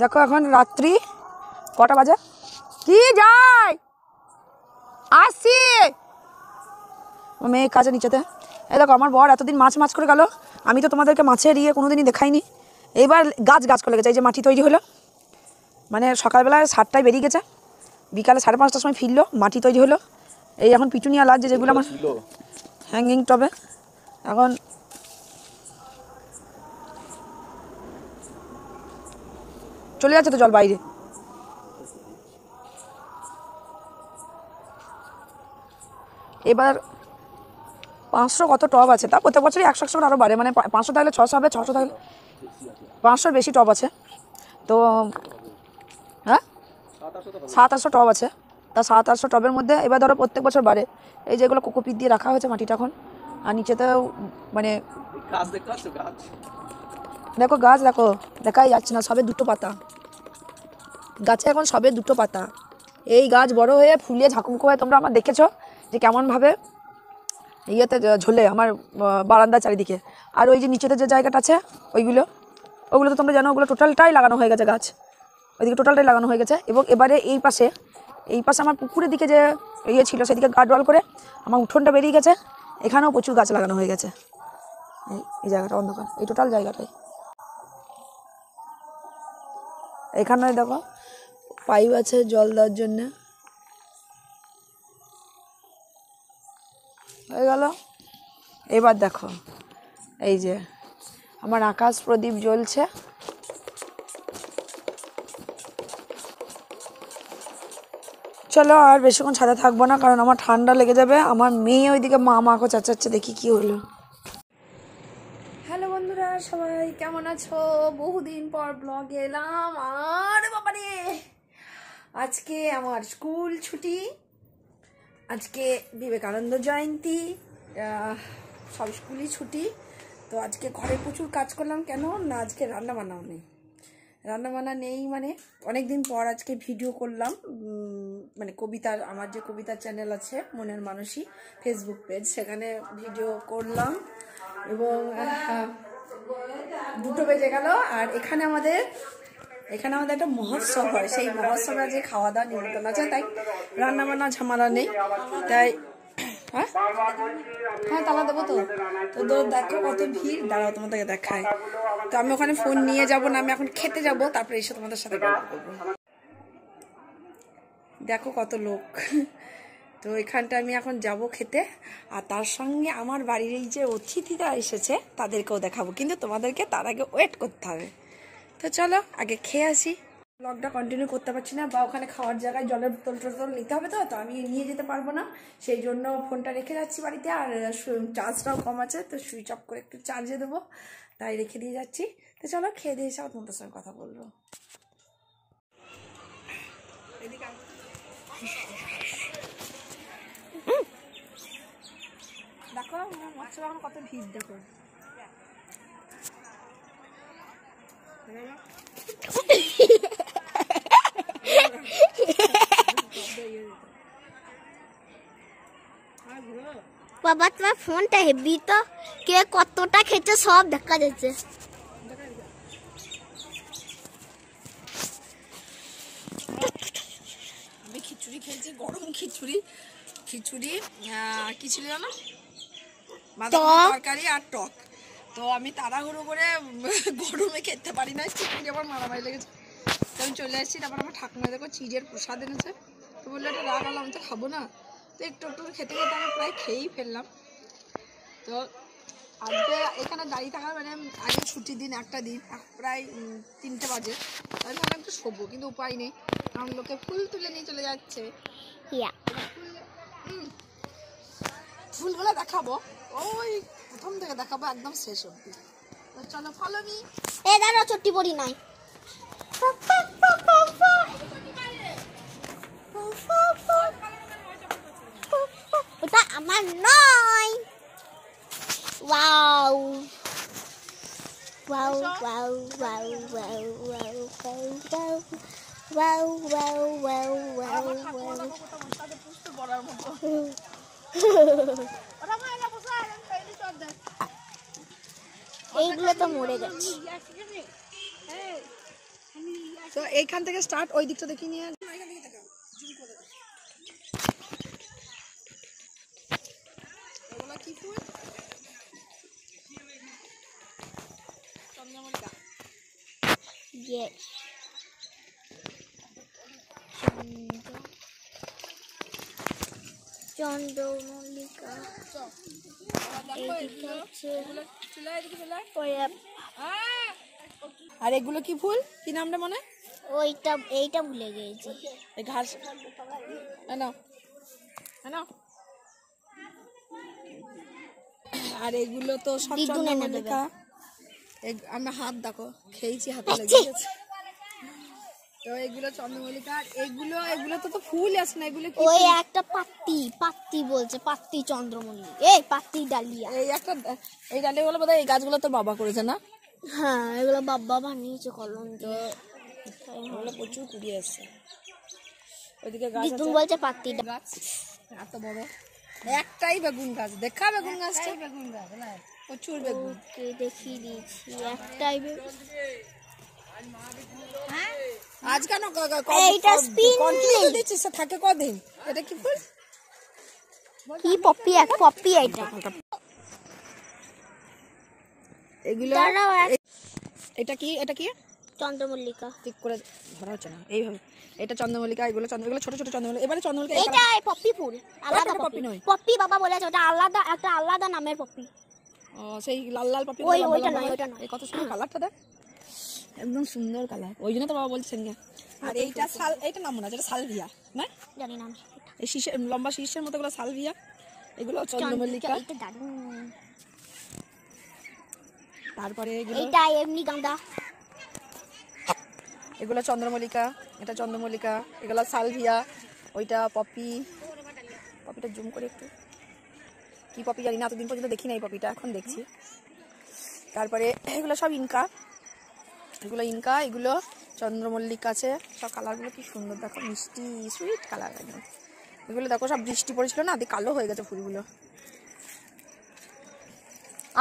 দেখো এখন রাত্রি কটা বাজে, কি যাই আসছি মেয়ে কাজে নিচেতে। এই দেখো আমার বর এতদিন মাছ মাছ করে গেল, আমি তো তোমাদেরকে মাছের ইয়ে কোনোদিনই দেখাইনি। এইবার গাছ গাছ করে গেছে, এই যে মাটি তৈরি হলো, মানে সকালবেলায় 7টায় বেরিয়ে গেছে, বিকালে 5:30টার সময় ফিরলো, মাটি তৈরি হলো। এই এখন পিটুনিয়া লাগছে যেগুলো আমার হ্যাঙ্গিং টবে, এখন চলে যাচ্ছে তো জল বাইরে। এবার 500 কত টব আছে, তা প্রত্যেক বছরই 100 করে আরও বাড়ে, মানে 500 থাকলে 600 হবে, 600 থাকলে 500 বেশি টব আছে তো। হ্যাঁ 700-800 টব আছে, তা 700-800 টবের মধ্যে এবার ধরো প্রত্যেক বছর বাড়ে। এই যেগুলো কোকোপিট দিয়ে রাখা হয়েছে মাটিটা এখন, আর নিচেতেও মানে দেখো গাছ, দেখো দেখাই যাচ্ছে না, সবে 2টো পাতা গাছে, এখন সবে 2টো পাতা। এই গাছ বড় হয়ে ফুলে ঝাঁকুমুকো হয়ে তোমরা আমার দেখেছো যে কেমনভাবে ইয়েতে ঝোলে আমার বারান্দার চারিদিকে। আর ওই যে নিচেতে যে জায়গাটা আছে ওইগুলো তো তোমরা জানো, ওগুলো টোটালটাই লাগানো হয়ে গেছে গাছ, ওইদিকে টোটালটাই লাগানো হয়ে গেছে। এবং এবারে এই পাশে আমার পুকুরের দিকে যে ইয়ে ছিল সেদিকে গার্ডওয়াল করে আমার উঠোনটা বেরিয়ে গেছে, এখানেও প্রচুর গাছ লাগানো হয়ে গেছে। এই জায়গাটা অন্ধকার, এই টোটাল জায়গাটাই। এখানে দেখো পাইপ আছে জল দেওয়ার জন্যে, হয়ে গেল। এবার দেখো এই যে আমার আকাশ প্রদীপ জ্বলছে, চলো আর বেশিক্ষণ ছাদে থাকবো না, কারণ আমার ঠান্ডা লেগে যাবে। আমার মেয়ে ওইদিকে মা মাকে চাচাচ্ছে, দেখি কি হলো। হ্যালো বন্ধুরা, সবাই কেমন আছো? বহুদিন পর ব্লগে এলাম। আর বাবারে আজকে আমার স্কুল ছুটি, আজকে বিবেকানন্দ জয়ন্তী, সব স্কুলই ছুটি। তো আজকে ঘরে প্রচুর কাজ করলাম, কেন না আজকে রান্নাবান্নাও নেই। রান্নাবান্না নেই মানে অনেক দিন পর আজকে ভিডিও করলাম, মানে কবিতার, আমার যে কবিতার চ্যানেল আছে মনের মানুষই ফেসবুক পেজ, সেখানে ভিডিও করলাম এবং 2টো বেজে গেল। আর এখানে আমাদের একটা মহোৎসব হয়, সেই মহোৎসবে আজকে খাওয়া দাওয়া নিমন্ত্রণ আছে, তাই রান্নাবান্না ঝামেলা নেই। তাই হ্যাঁ হ্যাঁ তালা দেবো তো। তো দেখো কত ভিড়, দাঁড়াও তোমাদেরকে দেখায়। তো আমি ওখানে ফোন নিয়ে যাব না, আমি এখন খেতে যাব, তারপরে এসে তোমাদের সাথে গল্প করবো। দেখো কত লোক, তো এখানটা আমি এখন যাব খেতে। আর তার সঙ্গে আমার বাড়ির এই যে অতিথিরা এসেছে তাদেরকেও দেখাবো, কিন্তু তোমাদেরকে তার আগে ওয়েট করতে হবে। তো চলো আগে খেয়ে আসি। ব্লগটা কন্টিনিউ করতে পারছি না, বা ওখানে খাওয়ার জায়গায় জলের বোতল নিতে হবে, তো আমি নিয়ে যেতে পারবো না, সেই জন্য ফোনটা রেখে যাচ্ছি বাড়িতে। আর চার্জটাও কম আছে, তো সুইচ অফ করে একটু চার্জে দেবো, তাই রেখে দিয়ে যাচ্ছি। তো চলো খেয়ে দিয়ে এসে আবার তোমাদের সঙ্গে কথা বলবো। দেখো মাছ এখন কত ভিড়, দেখো বাবা তোমার ফোনটা হেভি, তো কে কতটা খেয়েছে সব দেখা যাচ্ছে। আমি খিচুড়ি খেয়েছি, গরম খিচুড়ি কি ছিল জানো, বাঁধাকপি তরকারি আর টক। তো আমি তাড়াহুড়ো করে গরমে খেতে পারি না, চিকেন আমার মারামারি লেগেছে, তো আমি চলে আসছি। তারপর আমার ঠাকুমা দেখো চিজের প্রসাদ এনেছে, তো বললো এটা রাগালাম, আমি তো খাবো না। তো একটু খেতে খেতে আমি প্রায় খেয়েই ফেললাম। তো আজকে এখানে দাঁড়িয়ে থাকার মানে আগে ছুটির দিন, একটা দিন প্রায় 3টে বাজে, তাহলে আমি একটু শোবো, কিন্তু উপায় নেই, কারণ লোকে ফুল তুলে নিয়ে চলে যাচ্ছে। ফুলগুলো দেখাবো, ওই প্রথম থেকে দেখাবো একদম শেষ অবধি। তো চলো ফলো মি। এই দাঁড়া, চটি পড়ি নাই, ওটা আমার নয়। Wow wow wow wow wow wow wow wow wow wow wow wow. এইগুলো তো মরে গেছে। তো এইখান থেকে স্টার্ট, ওই দিকটা দেখি নিয়ে এগুলো কি ফুল? চন্দ্রমল্লিকা। Yes. চন্দ্রমল্লিকা। এইদিকে হচ্ছে আর এগুলো কি ফুল, কি নামটা মনে? এইটা ভুলে গেছি। এই ঘাস না, আর এগুলো তো সব চন্দ্রমল্লিকা। আমরা হাত দেখো খেয়েছি, হাতে লেগে গেছে। তো এগুলো চন্দ্রমল্লিকা। আর এগুলো তো ফুল আছে না, এগুলো কি? ওই একটা পাত্তি বলছে, পাত্তি চন্দ্রমল্লিকা। এই পাত্তি ডালিয়া। এই ডালিয়াগুলো বোধহয় এই গাছগুলো তো বাবা করেছে না? হ্যাঁ, এগুলো বাবা বানিয়েছে কলম তো দিয়ে। এগুলো প্রচুর কুড়ি আসছে। ওইদিকে গাছ দিদুন আছে, বলছে পাত্তি গাছ এত বড়। একটাই বেগুন গাছ, দেখা বেগুন গাছটা, প্রচুর বেগুন। দেখিয়ে দিয়েছি, একটাই আজ কেন এইটা spinach। কন্টিনিউ দিচ্ছিস, থাকে কদিন? এটা কি ফুল? কি পপি এটা। এগুলো দাঁড়াও, এটা কি? চন্দ্রমল্লিকা। ঠিক করে ধরা হচ্ছে না, এইভাবে। এটা চন্দ্রমল্লিকা, এগুলো ছোট ছোট চন্দ্রমল্লিকা। এবারে চন্দ্রমল্লিকা এইটা পপি ফুল, আলাদা পপি পপি নয়। পপি বাবা বলেছে ওটা আলাদা, একটা আলাদা নামের পপি। ও, সেই লাল লাল পপি। ওইটা নয়। এই কত সুন্দর কালারটা দেখ, একদম সুন্দর কালার। ওই জন্য তো বাবা বলছেন। আর এইটা নাম মনে আছে, এটা সালভিয়া না? জানি না। এই শীষের লম্বা শীষের মতো গুলো সালভিয়া, এগুলো চন্দ্রমল্লিকা। এটা দারুণ। তারপরে এইটা এমনি গাঁদা। এগুলো চন্দ্রমল্লিকা, এটা চন্দ্রমল্লিকা, এগুলো সালভিয়া, ওইটা পপিটা জুম করে একটু। কি পপি জানি না, এতদিন পর্যন্ত দেখি না এই পপিটা, এখন দেখছি। তারপরে এগুলো সব ইনকা, এগুলো চন্দ্রমল্লিকা আছে। সব কালারগুলো কি সুন্দর দেখো, মিষ্টি সুইট কালার একদম। এগুলো দেখো সব বৃষ্টি পড়েছিল না, দিয়ে কালো হয়ে গেছে ফুলগুলো।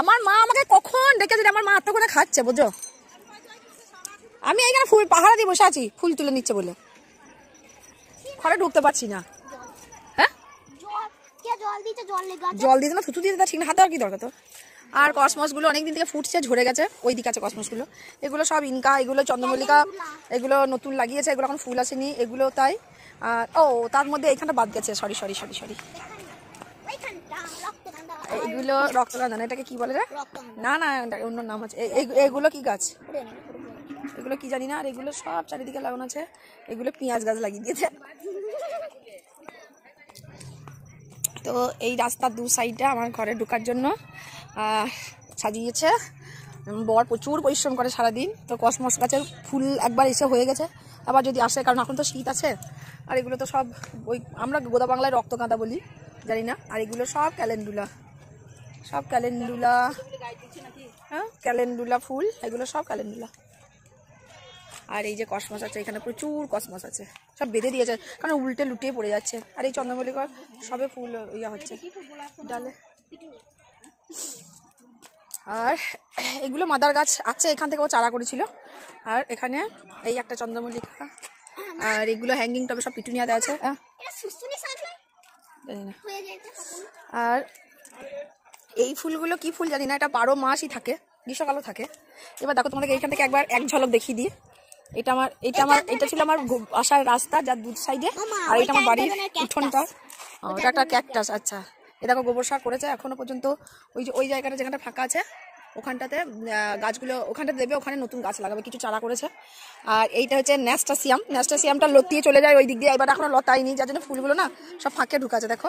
আমার মা আমাকে কখন ডেকেছে, আমার মা আত্ম করে খাচ্ছে, বুঝো। আমি এইখানে ফুল পাহাড়া দিয়ে বসে আছি, ফুল তুলে নিচ্ছে বলে, ঘরে ঢুকতে পারছি না। হ্যাঁ, জল দিতে না, থুতু দিতে, ঠিক না, হাতে আর কি দরকার তো। আর কসমসগুলো অনেকদিন থেকে ফুটছে, ঝরে গেছে, ওই দিকে আছে কসমসগুলো। এগুলো সব ইনকা, এগুলো চন্দ্রমল্লিকা, এগুলো নতুন লাগিয়েছে, এগুলো এখন ফুল আসেনি, এগুলো তাই। আর তার মধ্যে এইখানটা বাদ গেছে, সরি। এগুলো রক্তগান্ধা না, এটাকে কি বলে রে? না, অন্য নাম আছে। এগুলো কি গাছ, এগুলো কি জানি না। আর এগুলো সব চারিদিকে লাগানো আছে, এগুলো পেঁয়াজ গাছ লাগিয়ে দিয়েছে। তো এই রাস্তার দু সাইডে আমার ঘরে ঢোকার জন্য সাজিয়েছে। বর প্রচুর পরিশ্রম করে সারাদিন। তো কসমস গাছের ফুল একবার এসে হয়ে গেছে, আবার যদি আসে, কারণ এখন তো শীত আছে। আর এগুলো তো সব ওই আমরা গোদা বাংলায় রক্তগাঁদা বলি, জানি না। আর এগুলো সব ক্যালেন্ডুলা, হ্যাঁ, ক্যালেন্ডুলা ফুল, এগুলো সব ক্যালেন্ডুলা। আর এই যে কসমস আছে, এখানে প্রচুর কসমস আছে, সব বেঁধে দিয়েছে, কারণ উল্টে লুটিয়ে পড়ে যাচ্ছে। আর এই চন্দ্রমল্লিকার সবে ফুল হচ্ছে ডালে। আর এগুলো মাদার গাছ আছে, এখান থেকে ও চারা করেছিল। আর এখানে এই একটা চন্দ্রমল্লিকা। আর এগুলো হ্যাঙ্গিং টবে সব পিটুনিয়া দেওয়া আছে, জানি না। আর এই ফুলগুলো কি ফুল জানি না, এটা 12 মাসই থাকে, গ্রীষ্মকালও থাকে। এবার দেখো তোমাদেরকে এইখান থেকে একবার এক ঝলক দেখিয়ে দিই। এটা ছিল আমার আসার রাস্তা, যার দুধ সাইডে। আর এটা আমার বাড়ির উঠোনটা, ওটা একটা ক্যাকটাস। আচ্ছা, এ দেখো গোবর সার করেছে এখনো পর্যন্ত। ওই জায়গাটা যেখানটা ফাঁকা আছে, ওখানটাতে গাছগুলো ওখানটা দেবে, ওখানে নতুন গাছ লাগাবে, কিছু চারা করেছে। আর এইটা হচ্ছে ন্যাস্টাসিয়ামটা লতিয়ে চলে যায় ওই দিক দিয়ে, এবার এখনো লতায়নি, যার জন্য ফুলগুলো না সব ফাঁকে ঢুকাছে, দেখো।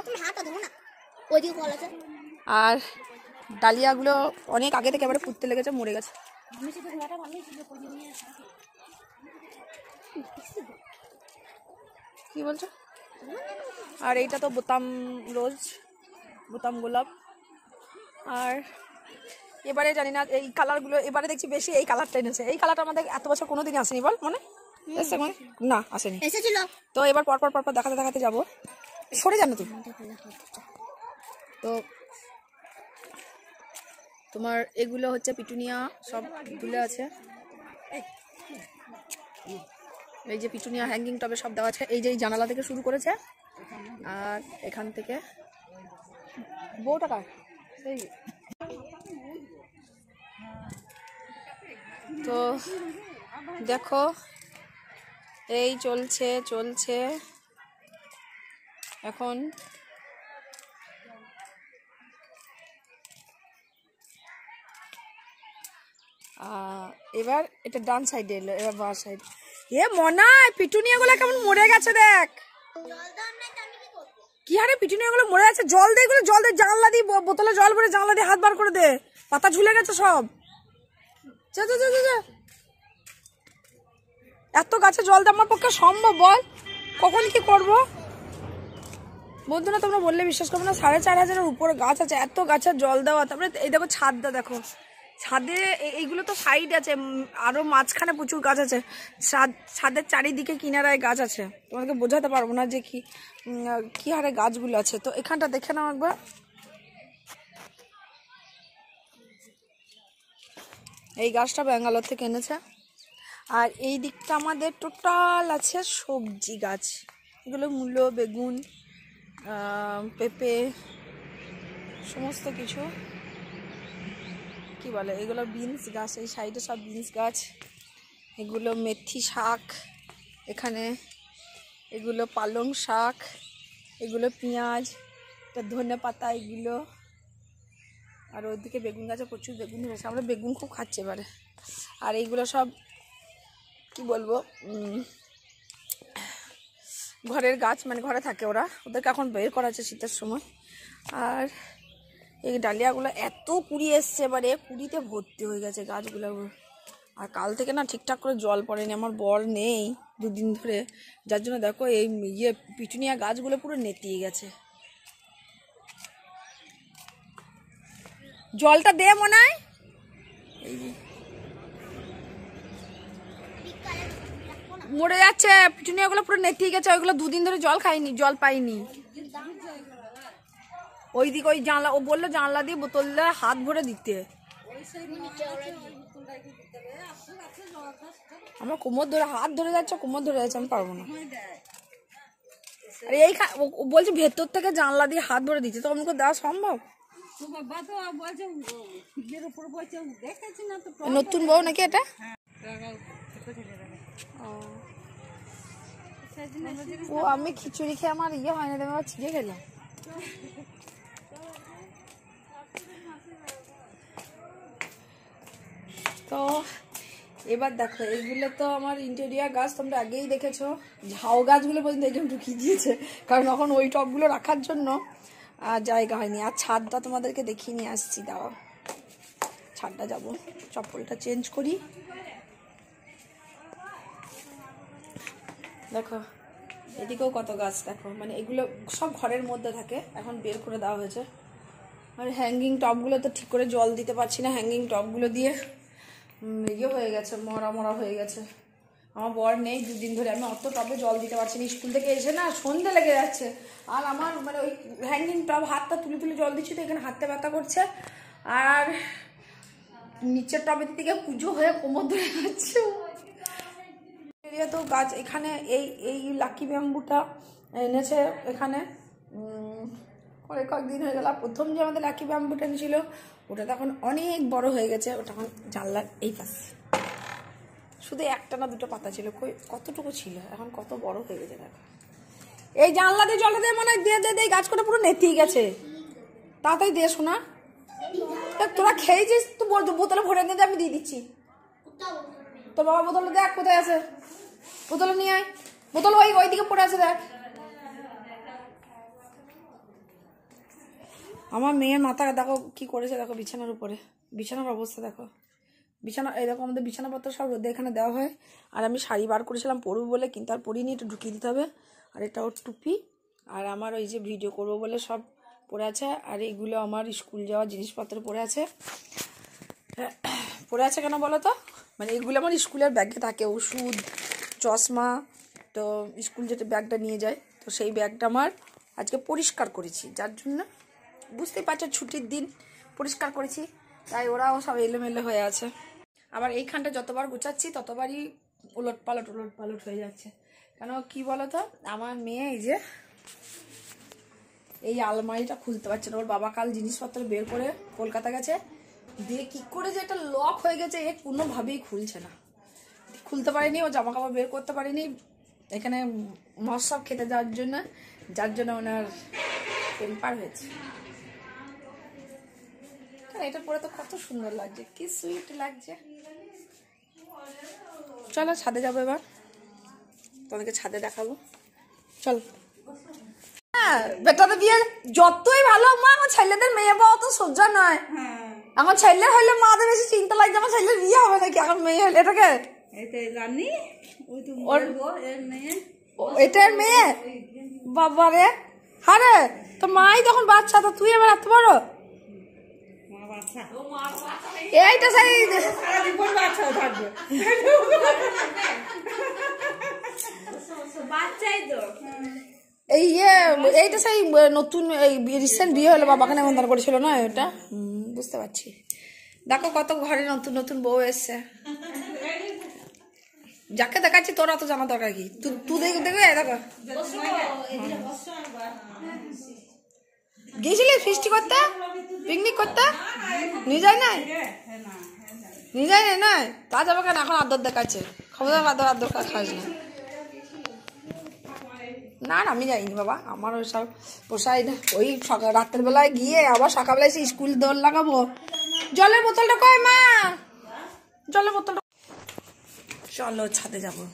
আর ডালিয়াগুলো অনেক আগে থেকে এবারে ফুটতে লেগেছে, মরে গেছে। কি বলছো? আর এইটা তো বোতাম রোজ, বোতাম গোলাপ। আর এবারে জানি না এই কালারগুলো, এবারে দেখছি বেশি এই কালারটা এনেছে। এই কালারটা আমাদের এত বছর কোনোদিনই আসেনি, বল মনে এসছে? না, আসেনি। তো এবার পরপর দেখাতে যাবো, সরে যান না তুমি। তো তোমার এগুলো হচ্ছে পিটুনিয়া, সব গুলো আছে। এই যে পিটুনিয়া হ্যাঙ্গিং টবে সব দেওয়া আছে, এই যে এই জানালা থেকে শুরু করেছে, আর এখান থেকে বউ টাকা তো দেখো এই চলছে চলছে এখন। এবার এটা ডান সাইডে এলো, এবার বাঁ সাইড। এ মনায় পিটুনিয়া গুলো কেমন মরে গেছে দেখ। কি আরে পিটুনিয়া গুলো মরে গেছে, জল দে এগুলো, জল দে, জানলা দিয়ে বোতলে জল ভরে জানলা দিয়ে হাত বার করে দে, পাতা ঝুলে গেছে সব। যা যা যা যা, এত গাছে জল দেওয়া আমার পক্ষে সম্ভব বল? কখন কি করব বন্ধুরা, তোমরা বললে বিশ্বাস করবে না, 4500-এর উপরে গাছ আছে, এত গাছের জল দেওয়া। তারপরে এই দেখো ছাদটা দেখো, ছাদে এইগুলো তো সাইড আছে, আরো মাঝখানে প্রচুর গাছ আছে, ছাদের চারিদিকে কিনারায় গাছ আছে, তোমাকে বোঝাতে পারবো না যে কি হারে গাছগুলো আছে। তো এখানটা দেখে নাও একবার, এই গাছটা ব্যাঙ্গালোর থেকে এনেছে। আর এই দিকটা আমাদের টোটাল আছে সবজি গাছ, এগুলো মূলো, বেগুন, পেঁপে, সমস্ত কিছু। কি বলে এগুলো বিনস গাছ, এই সাইডে সব বিনস গাছ, এগুলো মেথি শাক, এখানে এগুলো পালং শাক, এগুলো পেঁয়াজ, এটা ধনে পাতা, এগুলো। আর ওইদিকে বেগুন গাছে প্রচুর বেগুন হয়েছে, আমরা বেগুন খুব খাচ্ছি এবারে। আর এইগুলো সব কি বলবো ঘরের গাছ, মানে ঘরে থাকে ওরা, ওদেরকে এখন বের করা আছে শীতের সময়। আর এই ডালিয়াগুলো এত কুড়ি এসছে, এবারে কুড়িতে ভর্তি হয়ে গেছে গাছগুলো। আর কাল থেকে না ঠিকঠাক করে জল পড়েনি, আমার বর নেই দুদিন ধরে, যার জন্য দেখো এই পিটুনিয়া গাছগুলো পুরো নেতিয়ে গেছে। জলটা দে মনে হয়, এই মরে যাচ্ছে পিটুনিয়া গুলো, পুরো নেতিয়ে গেছে, ওইগুলো দুদিন ধরে জল খাইনি, জল পাইনি। ওইদিকে ওই জানলা, ও বললো জানলা দিয়ে বোতল দিয়ে হাত ভরে দিতে, আমার কোমর ধরে হাত ধরে যাচ্ছে, কোমর ধরে যাচ্ছে, আমি পারবো না। আরে এই বলছে ভেতর থেকে জানলা দিয়ে হাত ভরে দিচ্ছে, তো আমাকে দেওয়া সম্ভব? নতুন বউ নাকি এটা? ও আমি খিচুড়ি খেয়ে আমার ইয়ে হয় না, আমি আবার ছিঁড়ে খেলাম। তো এবার দেখো এইগুলো তো আমার ইন্টেরিয়ার গাছ, তোমরা আগেই দেখেছো। ঝাউ গাছগুলো পর্যন্ত একজন ঢুকিয়ে দিয়েছে, কারণ এখন ওই টবগুলো রাখার জন্য জায়গা হয়নি। আর ছাদটা তোমাদেরকে দেখিয়ে নিয়ে আসছি, দাও ছাদটা যাবো, চপ্পলটা চেঞ্জ করি। দেখো এদিকেও কত গাছ দেখো, মানে এগুলো সব ঘরের মধ্যে থাকে, এখন বের করে দেওয়া হয়েছে। আর হ্যাঙ্গিং টবগুলো তো ঠিক করে জল দিতে পারছি না, হ্যাঙ্গিং টবগুলো দিয়ে ইয়ে হয়ে গেছে, মরা মরা হয়ে গেছে। আমার বর নেই দুদিন ধরে, আমি অত টবে জল দিতে পারছি না, স্কুল থেকে এসে না সন্ধে লেগে যাচ্ছে। আর আমার মানে ওই হ্যাঙ্গিং টব হাতটা তুলে তুলে জল দিচ্ছি, তো এখানে হাতটা ব্যথা করছে। আর নিচের টবের দিকে পুজো হয়ে কোমর ধরে যাচ্ছে। তো গাছ এখানে এই লাকি ব্যাম্বুটা এনেছে এখানে, কয়েকদিন হয়ে গেল। প্রথম যে আমাদের লাকি ব্যাম্বুটা এনেছিল ওটা তখন অনেক বড় হয়ে গেছে, ওটা এখন জানলার এই পাশে শুধু একটা না দুটো পাতা ছিল, কতটুকু ছিল, এখন কত বড় হয়ে গেছে দেখো। এই জানলা দিয়ে জল দিয়ে মনে হয় দিয়ে দিয়ে গাছ করে পুরো নেতিয়ে গেছে, তাড়াতাড়ি দিয়ে শোনা। তোরা খেয়েছিস তো, বোতলে ভরে নিয়ে আমি দিয়ে দিচ্ছি। তো বাবা বোতলে দেখ কোথায় আছে, বোতলে নিয়ে আয়, বোতল ওই দিকে পড়ে আছে দেখ। আমার মেয়ের মাথা দেখো কি করেছে, দেখো বিছানার উপরে, বিছানার অবস্থা দেখো। বিছানা এই দেখো, আমাদের বিছানাপত্র সব রোদে এখানে দেওয়া হয়। আর আমি শাড়ি বার করেছিলাম পরবো বলে, কিন্তু আর পরিনি, একটু ঢুকিয়ে দিতে হবে। আর এটা ওর টুপি, আর আমার ওই যে ভিডিও করবো বলে সব পরে আছে। আর এইগুলো আমার স্কুল যাওয়ার জিনিসপত্র পরে আছে। কেন বলো তো, মানে এগুলো আমার স্কুলের ব্যাগে থাকে, ওষুধ, চশমা, তো স্কুল যেটা ব্যাগটা নিয়ে যায়, তো সেই ব্যাগটা আমার আজকে পরিষ্কার করেছি, যার জন্য বুঝতেই পারছো ছুটির দিন পরিষ্কার করেছি, তাই ওরাও সব এলোমেলো হয়ে আছে। আবার এইখানটা যতবার গুছাচ্ছি ততবারই উলট পালট হয়ে যাচ্ছে। কেন কি বলো তো, আমার মেয়ে এই যে এই আলমারিটা খুলতে পারছে না। ওর বাবা কাল জিনিসপত্র বের করে কলকাতা গেছে, দিয়ে কি করে যে এটা লক হয়ে গেছে এ কোনোভাবেই খুলছে না, খুলতে পারিনি। ও জামা কাপড় বের করতে পারিনি এখানে মশাব খেতে যাওয়ার জন্য, যার জন্য ওনার টেম্পার হয়েছে। এটা পরে তো কত সুন্দর লাগছে, কি সুইট লাগছে। চলো ছাদে যাবো এবার, তোমাকে ছাদে দেখাবো, চল। বেটাদের বিয়ে যতই ভালো মা, আমার ছেলেদের মেয়ে পাওয়া তো সহ্য নয়। আমার ছেলে হইলে মাদের বেশি চিন্তা লাগছে আমার ছেলের বিয়ে হবে নাকি, এখন মেয়ে হলে এটাকে এটার মেয়ে বাবা রে। আরে তো মাই তখন বাচ্চা, তো তুই এবার এত বড়। এইটা সেই এই এইটা সেই নতুন রিসেন্ট বিয়ে হলো, বাবাকে নেমন্তন্ন করেছিল না ওটা। বুঝতে পারছি। দেখো কত ঘরে নতুন নতুন বউ এসছে, যাকে দেখাচ্ছি তোর অত জানা দরকার কি, তুই দেখবে। দেখো গিয়েছিলি ফিস্টি করতে, পিকনিক করতে, নিয়ে যায় নাই না তা যাবে কেন, এখন আদর দেখাচ্ছে। খবরদার আদর খাস না। না আমি যাইনি বাবা, আমার ওইসব পোষাই না। ওই রাতের বেলায় গিয়ে আবার সকালবেলায় এসে স্কুল দৌড় লাগাবো। জলের বোতলটা কই মা, জলের বোতলটা। চলো ছাদে যাবো।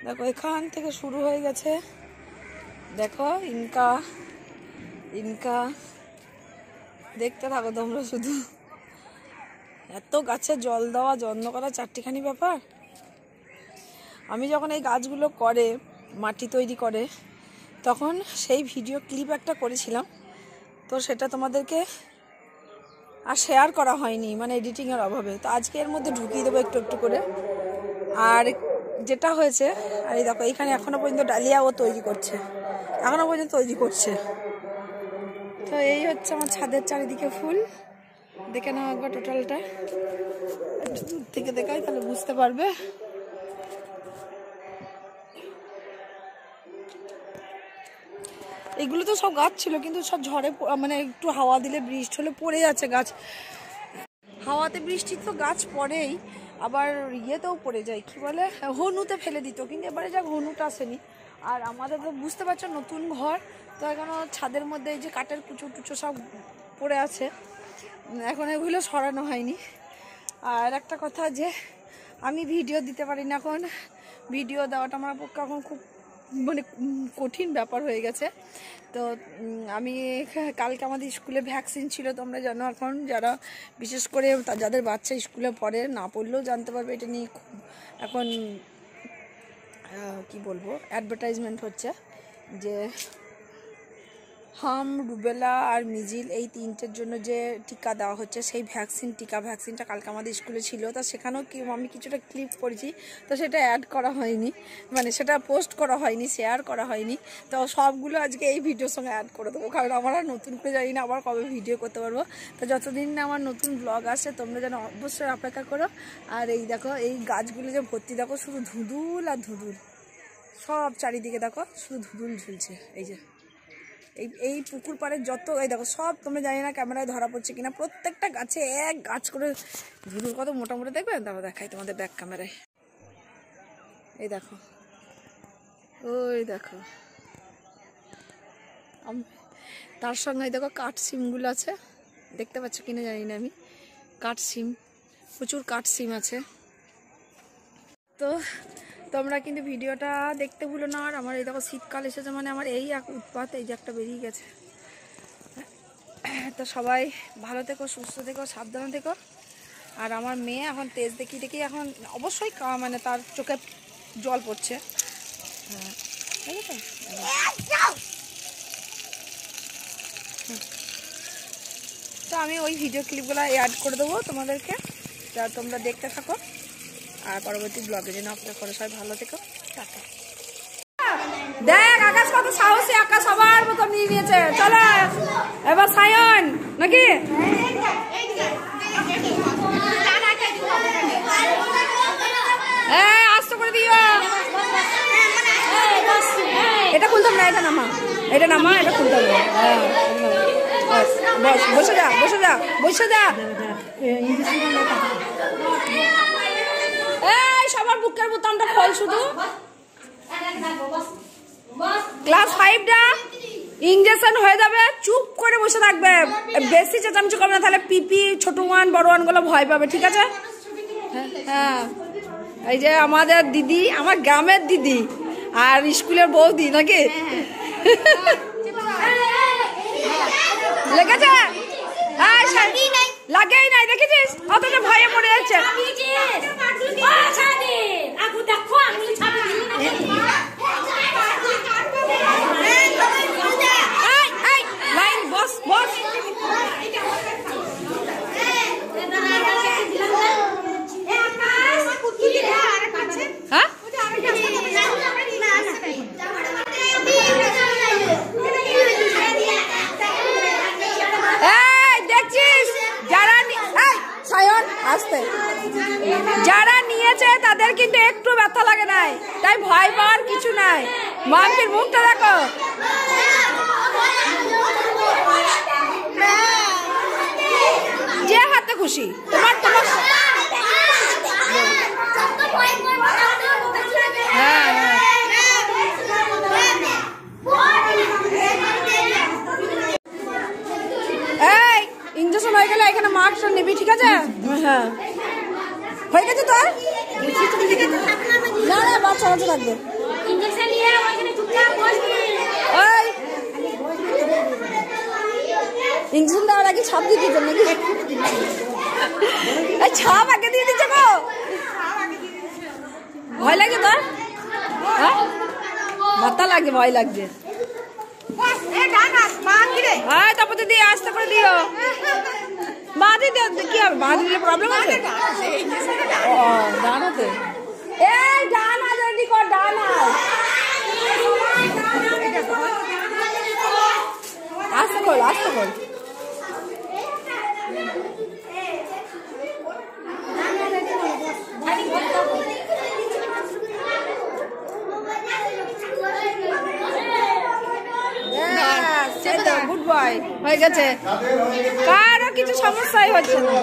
দেখো এখান থেকে শুরু হয়ে গেছে, দেখো ইনকা দেখতে থাকো তোমরা শুধু। এত গাছে জল দেওয়া যত্ন করা চারটিখানি ব্যাপার। আমি যখন এই গাছগুলো করে মাটি তৈরি করে তখন সেই ভিডিও ক্লিপ একটা করেছিলাম, তো সেটা তোমাদেরকে আর শেয়ার করা হয়নি, মানে এডিটিংয়ের অভাবে। তো আজকে এর মধ্যে ঢুকিয়ে দেবো একটু একটু করে। আর যেটা হয়েছে, আর এই দেখো এইখানে এখনো পর্যন্ত ডালিয়া ও তৈরি করছে, এখনো পর্যন্ত তৈরি করছে। তো এই হচ্ছে আমার ছাদের চারিদিকে ফুল। দেখে নাও একবার টোটালটা, দূর থেকে দেখাই তাহলে বুঝতে পারবে। এগুলো তো সব গাছ ছিল, কিন্তু সব ঝড়ে মানে একটু হাওয়া দিলে বৃষ্টি হলে পড়ে যাচ্ছে গাছ। হাওয়াতে বৃষ্টি তো গাছ পড়েই, আবার ইয়েতেও পড়ে যায়, কি বলে হনুতে ফেলে দিত, কিন্তু এবারে যাক হনুটা আসেনি। আর আমাদের তো বুঝতে পারছো নতুন ঘর, তো এখনো ছাদের মধ্যে এই যে কাঠের কুচো টুচো সব পড়ে আছে, এখন এগুলো সরানো হয়নি। আর একটা কথা যে আমি ভিডিও দিতে পারি না, এখন ভিডিও দেওয়াটা আমার পক্ষে এখন খুব মানে কঠিন ব্যাপার হয়ে গেছে। তো আমি কালকে আমাদের স্কুলে ভ্যাকসিন ছিল, তোমরা জানো। এখন যারা বিশেষ করে যাদের বাচ্চা স্কুলে পড়ে, না পড়লেও জানতে পারবে, এটা নিয়ে খুব এখন কি বলবো অ্যাডভার্টাইজমেন্ট হচ্ছে যে হাম, রুবেলা আর মিজিল এই তিনটের জন্য যে টিকা দেওয়া হচ্ছে, সেই ভ্যাকসিনটা কালকে আমাদের স্কুলে ছিল। তা সেখানেও কি আমি কিছুটা ক্লিপ করেছি, তো সেটা অ্যাড করা হয়নি, মানে সেটা পোস্ট করা হয়নি, শেয়ার করা হয়নি। তো সবগুলো আজকে এই ভিডিওর সঙ্গে অ্যাড করে দেবো, কারণ আমার আর নতুন করে জানি না আবার কবে ভিডিও করতে পারবো। তো যতদিন না আমার নতুন ব্লগ আসে তোমরা যেন অবশ্যই অপেক্ষা করো। আর এই দেখো এই গাছগুলো যে ভর্তি, দেখো শুধু ধুঁদুল আর ধুঁদুল, সব চারিদিকে দেখো শুধু ধুঁদুল ঝুলছে। এই যে এই পুকুর পাড়ের যত, এই দেখো সব, তোমরা জানি না ক্যামেরায় ধরা পড়ছে কিনা, প্রত্যেকটা গাছে এক গাছ করে ধুঁদুল কত মোটামুটি দেখবে। তারপর দেখাই তোমাদের ব্যাক ক্যামেরায়। এই দেখো, ওই দেখো, তার সঙ্গে দেখো কাঠ সিমগুলো আছে, দেখতে পাচ্ছ কিনা জানি না আমি, কাঠ সিম, প্রচুর কাঠ সিম আছে। তো তোমরা কিন্তু ভিডিওটা দেখতে ভুলো না। আর আমার এই দেখো শীতকাল এসেছে, মানে আমার এই এক উৎপাত, এই যে একটা বেরিয়ে গেছে। তো সবাই ভালো থেকো, সুস্থ থেকো, সাবধানে থেকো। আর আমার মেয়ে এখন তেজ দেখি এখন অবশ্যই মানে তার চোখে জল পড়ছে। তো আমি ওই ভিডিও ক্লিপগুলো অ্যাড করে দেবো তোমাদেরকে, যা তোমরা দেখতে থাকো। আর পরবর্তী ব্লগে যেন অপেক্ষা করো। সবাই ভালো থেকো, টাটা। দেখ আকাশ কত সাহসী, আকাশ সবার মতো নিয়ে নিয়েছে। চলো এবার সায়ন নাকি আস্তে করে দিও। এটা খুলতাম না, এটা নামা, এটা নামা, এটা খুলতাম না। বস, বসে যা, বসে যা, বসে যা। এই সবার বুকের বোতামটা খোল শুধু। ক্লাস 5টা ইঞ্জেকশন হয়ে যাবে, চুপ করে বসে থাকবে, বেশি চেঁচামেচি করবে না, তাহলে পিপি ছোট ওয়ান বড় ওয়ান গুলো ভয় পাবে, ঠিক আছে? হ্যাঁ, এই যে আমাদের দিদি, আমার গ্রামের দিদি আর স্কুলের বৌদি নাকি লেগেছে? লাগেই নাই, দেখেছিস অতটা ভয়ে পড়ে যাচ্ছে। লাইন বস বস। হ্যাঁ দেখছিস যারা সায়ন আসতে যারা নিয়েছে তাদের কিন্তু একটু ব্যথা লাগে নাই, তাই ভয় পাওয়ার কিছু নাই। মাম্পির মুখটা দেখো, যে হাতে খুশি তোমার তোমার। হ্যাঁ হ্যাঁ এই ইঞ্জেকশন হয়ে গেলে এখানে মাস্কটা নিবি, ঠিক আছে? হ্যাঁ হয়ে গেছে তোর? না না বাচ্চা বাচ্চা থাকবে। ওই ইঞ্জেকশন দেওয়ার আগে ছাপ দিয়ে দিতেন নাকি? ছাপ আগে দিয়ে দিচ্ছে গো, ভয় লাগে তোর? হ্যাঁ মাথা লাগে, ভয় লাগছে। তারপর দিদি আস্তে করে দিও। মা দিদি কি হবে? মা দিলে প্রবলেম আছে? ও ডান হাতে, এই ডান হাত রেডি কর, ডান হাত আস্তে কর, আস্তে কর। গুড বয়, হয়ে গেছে, কারো কিছু সমস্যাই হচ্ছে না।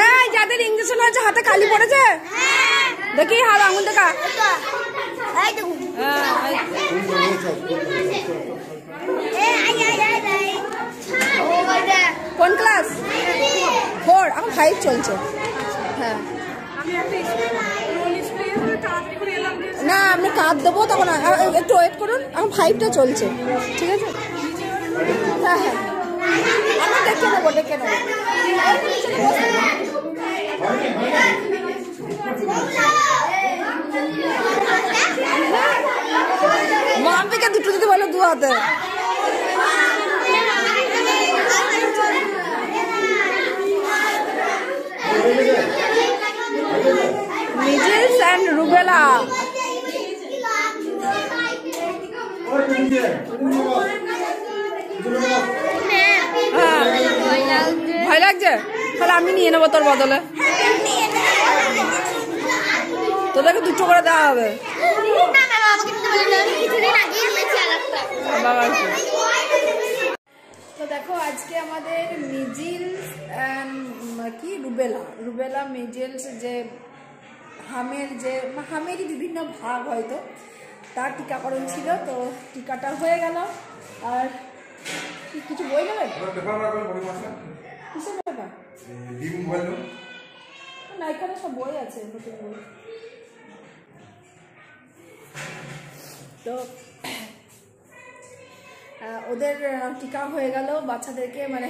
এই যাদের ইঞ্জেকশন হয়েছে হাতে খালি পড়েছে দেখি, হাত আঙুল দেখা। কোন ক্লাস? 4, এখন 5 চলছে। হ্যাঁ না আমি কাঁদ দেবো, তখন একটু ওয়েট করুন, এখন 5টা চলছে, ঠিক আছে? হ্যাঁ হ্যাঁ আমি ডেকে নেবো, ডেকে নেবো। মাম্পিকে দুটো দিতে বলো, 2 হাতে। Measles and rubella. ভয় লাগছে? তাহলে আমি নিয়ে নেবো তোর বদলে, তোদেরকে 2টো করে দেওয়া হবে। তো দেখো আজকে আমাদের মিজেলস কি রুবেলা মিজেলস, যে হামেরই বিভিন্ন ভাগ হয়তো, তার টিকাকরণ ছিল। তো টিকাটা হয়ে গেল। আর কিছু বই নেবেন? কিসের ব্যাপার? না এখানে সব বই আছে, নতুন বই। তো ওদের টিকা হয়ে গেল বাচ্চাদেরকে, মানে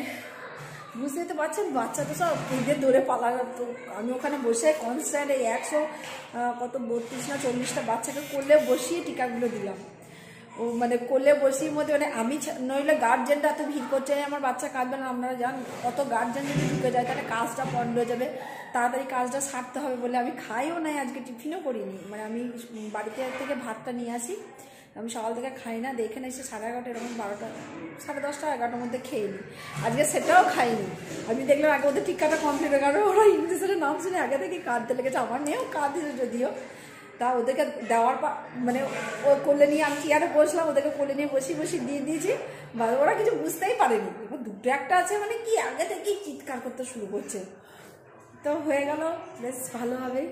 বুঝতেই তো পারছেন, বাচ্চা তো সব ঈদের দৌড়ে পালালো। তো আমি ওখানে বসে কনস্ট্যান্ট এই 100 কত 32 না 40টা বাচ্চাকে করলে বসিয়ে টিকাগুলো দিলাম। ও মানে কোলে বসির মধ্যে মানে আমি নইলে গার্জেনরা এত ভিড় করছে আমার বাচ্চা কাঁদবে না, আপনারা জান কত গার্জেন যদি ঢুকে যায় তাহলে কাজটা বন্ধ হয়ে যাবে, তাড়াতাড়ি কাজটা সারতে হবে বলে আমি খাইও নাই, আজকে টিফিনও করিনি। মানে আমি বাড়িতে থেকে ভাতটা নিয়ে আসি, আমি সকাল থেকে খাই না, দেখে এসে 11:30 এরকম 12টা 10:30 11টার মধ্যে খেয়ে নিই, আজকে সেটাও খাইনি। আমি দেখলাম আগে ওদের টিক্কাটা কমপ্লিট হয়ে গেল, ওরা ইংলিশের নাম শুনে আগে থেকে কাঁদতে লেগেছে, আমার মেয়েও কাঁদিছে যদিও। তা ওদেরকে দেওয়ার পর মানে ও কোলে নিয়ে আমি চেয়ারে বসলাম, ওদেরকে কোলে নিয়ে বসি দিয়ে দিয়েছি, ওরা কিছু বুঝতেই পারেনি। এবার দুটো একটা আছে মানে কি আগে থেকেই চিৎকার করতে শুরু করছে, তো হয়ে গেল বেশ ভালোভাবেই।